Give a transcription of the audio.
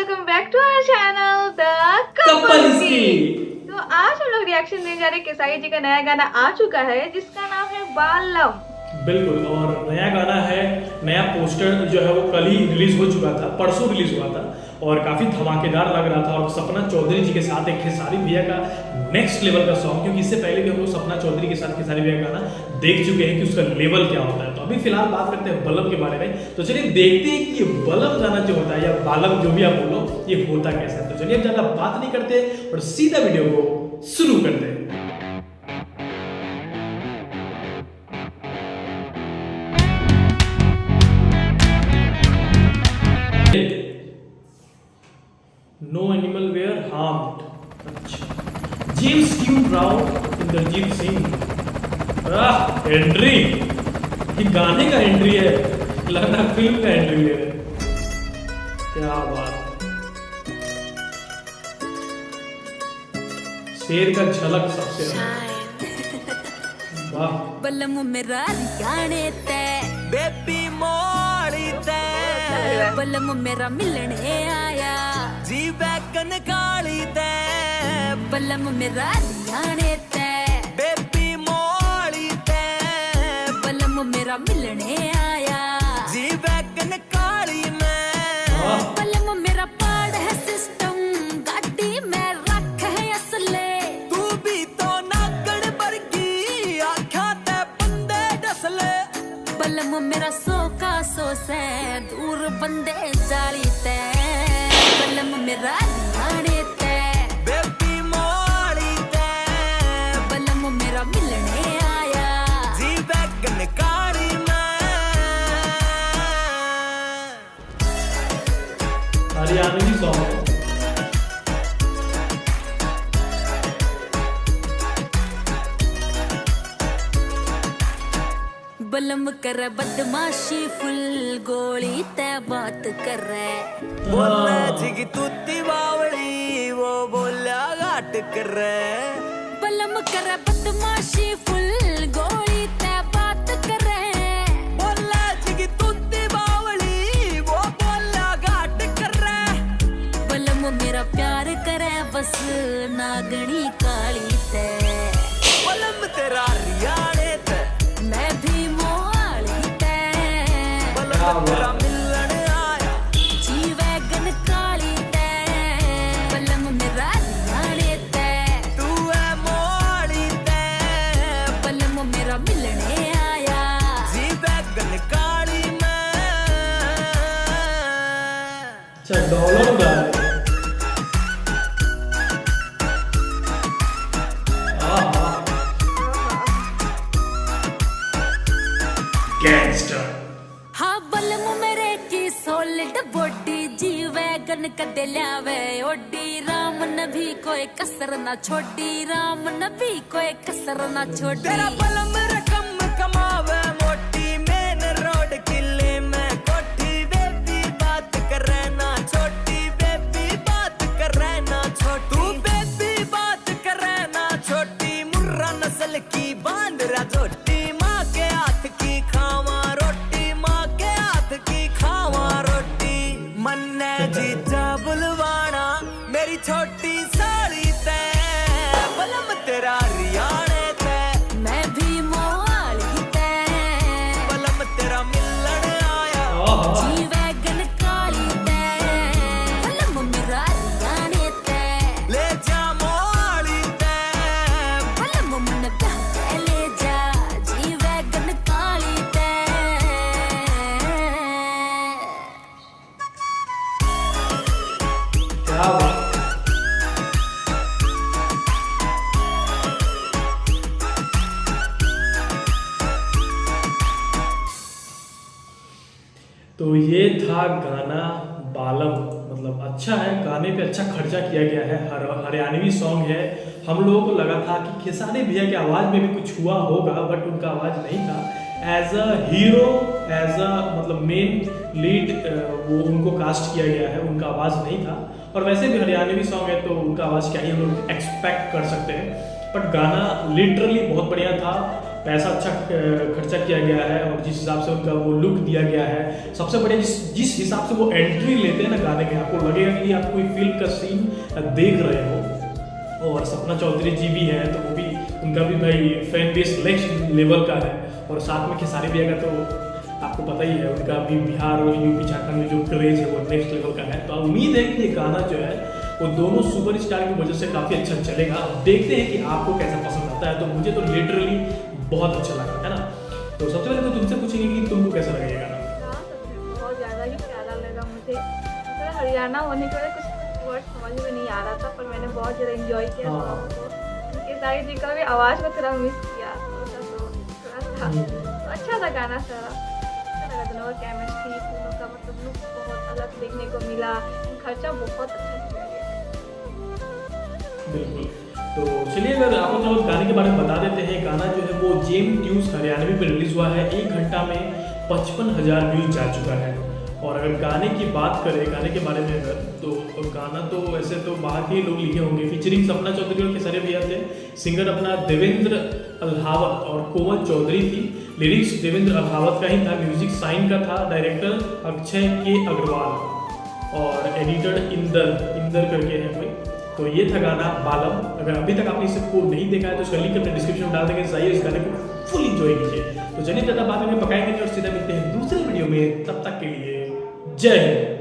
Welcome back to our channel the couple couple की। तो आज हम लोग रिएक्शन देने जा रहे हैं केसारी जी का नया गाना आ चुका है जिसका नाम है बालम। बिल्कुल, और नया गाना है, नया पोस्टर जो है वो कल ही रिलीज हो चुका था, परसों रिलीज हुआ था और काफी धमाकेदार लग रहा था। और सपना चौधरी जी के साथ एक खेसारी भैया का नेक्स्ट लेवल का सॉन्ग, क्योंकि इससे पहले भी हम लोग सपना चौधरी के साथ खेसारी भैया का गाना देख चुके हैं कि उसका लेवल क्या होता है। तो अभी फिलहाल बात करते हैं बलम के बारे में। तो चलिए देखते हैं कि ये बलम गाना जो होता है या बालम जो भी आप बोलो, ये होता कैसा है। तो चलिए अब ज्यादा बात नहीं करते और सीधा वीडियो को शुरू करते हैं। No animal were harmed. अच्छा, James Q Rao, Indrajeet Singh, entry, ये गाने का एंट्री है, लगना फिल्म का एंट्री है। क्या बात, शेर का झलक सबसे वाह। बलम मेरा गाने ते बेबी मोड़ी ते बलम मेरा मिलने आया जी बैगन काली ते बलम मेरा गाने ते बेबी मोड़ी ते बलम मेरा मिलने आया जी बैगन काली में बलम मेरा पाड़ है सिस्टम गाड़ी में रख है असले तू भी तो नागड़ बरगी आँखा ते बंदे डसले बलम मेरा सो का सो से दूर बंदे जाली ते बलम मेरा गाने ते बेबी मोड़ी ते बलम मेरा मिलने आया जी बैगन काली में। हरियाणवी सॉन्ग है। बलम कर बदमाशी फुल गोली ते बात कर बोले जिगी तूती बावली वो बोला घाट कर बलम कर बदमाशी फुल गोली ते बात कर बोला जिगी तूती बावली वो बोला घाट कर बलम मेरा प्यार करे बस नागणी काली ते बलम तेरा रियाणे ते मैं भी मोहाली ते बलम तेरा मिलन आया जी वैगन काली ते बलम मेरा रियाणे ते तू है मोहाली ते बलम मेरा मिलने आया जी वैगन काली में। अच्छा, डॉलर गा रहे हैं। गैंगस्टर। हाँ बलम मेरे की सॉलिड बॉडी जी वैगन कदे ल्यावे ओडी राम नबी कोई कसर ना छोड़ी राम नबी कोई कसर ना छोड़ी तेरा बलम रकम कमावे मोटी मेन रोड किले में कोठी बेबी बात करे ना छोटी बेबी बात करे ना छोटी तू बेबी बात करे ना छोटी मुर्रा नस्ल की बांदरा जोटी माँ के हाथ की खावा रोटी माँ के हाथ की खावा रोटी मन्ने जीजा बुलवाना मेरी छोटी साड़ी ते बलम तेरा रियाणे ते मैं भी मोहाली ते बलम तेरा मिलन आया जी वैगन काली ते बलम मेरा रियाणे ते ले जा मोहाली ते बलम मन प्यार ले जा जी वैगन काली ते। क्या बात। तो ये था गाना बालम। मतलब अच्छा है, गाने पे अच्छा खर्चा किया गया है, हरियाणवी सॉन्ग है। हम लोगों को लगा था कि खेसारी भैया की आवाज़ में भी कुछ हुआ होगा, बट उनका आवाज़ नहीं था। As a hero, as a मतलब मेन लीड वो उनको कास्ट किया गया है, उनका आवाज़ नहीं था। और वैसे भी हरियाणवी सॉन्ग है तो उनका आवाज़ क्या ही हम लोग एक्सपेक्ट कर सकते हैं। बट गाना लिटरली बहुत बढ़िया था पैसा अच्छा खर्चा किया गया है और जिस हिसाब से उनका वो लुक दिया गया है, सबसे बढ़िया जिस हिसाब से वो एंट्री लेते हैं ना गाने में, आपको लगेगा कि आप कोई फिल्म का सीन देख रहे हो। और सपना चौधरी जी भी हैं तो वो भी, उनका भी भाई फैन बेस नेक्स्ट लेवल का है। और साथ में खेसारी भैया का तो आपको पता ही है, उनका भी बिहार और यूपी झारखंड में जो क्रेज है वो नेक्स्ट लेवल का है। तो उम्मीद है कि ये गाना जो है वो दोनों सुपरस्टार की वजह से काफ़ी अच्छा चलेगा। अब देखते हैं कि आपको कैसा पसंद आता है। तो मुझे तो लिटरली बहुत अच्छा लगा है ना। तो सबसे पहले तो तुमसे पूछेंगे कि तुमको कैसा लगा ये गाना? बहुत ज़्यादा ही प्यारा लगा मुझे। थोड़ा हरियाणा होने की वजह कुछ वर्ड समझ में नहीं आ रहा था, पर मैंने बहुत ज़्यादा एंजॉय किया सॉन्ग को। खेसारी जी का भी आवाज़ को थोड़ा मिस किया, थोड़ा था। तो अच्छा था गाना सारा, अच्छा लगा। दोनों का केमिस्ट्री, दोनों का मतलब लुक बहुत अलग देखने को मिला। खर्चा बहुत अच्छा किया गया। बिल्कुल। तो चलिए अगर आप लोग गाने के बारे में बता देते हैं। गाना जो है वो जेम ट्यून्स हरियाणवी पे रिलीज हुआ है। 1 घंटा में 55,000 व्यूज जा चुका है। और अगर गाने की बात करें, गाने के बारे में अगर, तो गाना तो वैसे तो बाहर के लोग लिखे होंगे। फीचरिंग सपना चौधरी और खेसारी भैया थे। सिंगर अपना देवेंद्र अल्हावत और कोमल चौधरी थी। लिरिक्स देवेंद्र अल्हावत का ही था। म्यूजिक साइन का था। डायरेक्टर अक्षय के अग्रवाल और एडिटर इंदर करके है कोई। तो ये था गाना बालम। अगर अभी तक आपने इसको नहीं देखा है तो इसका लिंक अपने डिस्क्रिप्शन में डाल देंगे। जाइए इस गाने को फुल इंजॉय कीजिए। तो चलिए ज़्यादा बात में पकाएंगे और सीधा मिलते हैं दूसरे वीडियो में। तब तक के लिए जय हिंद।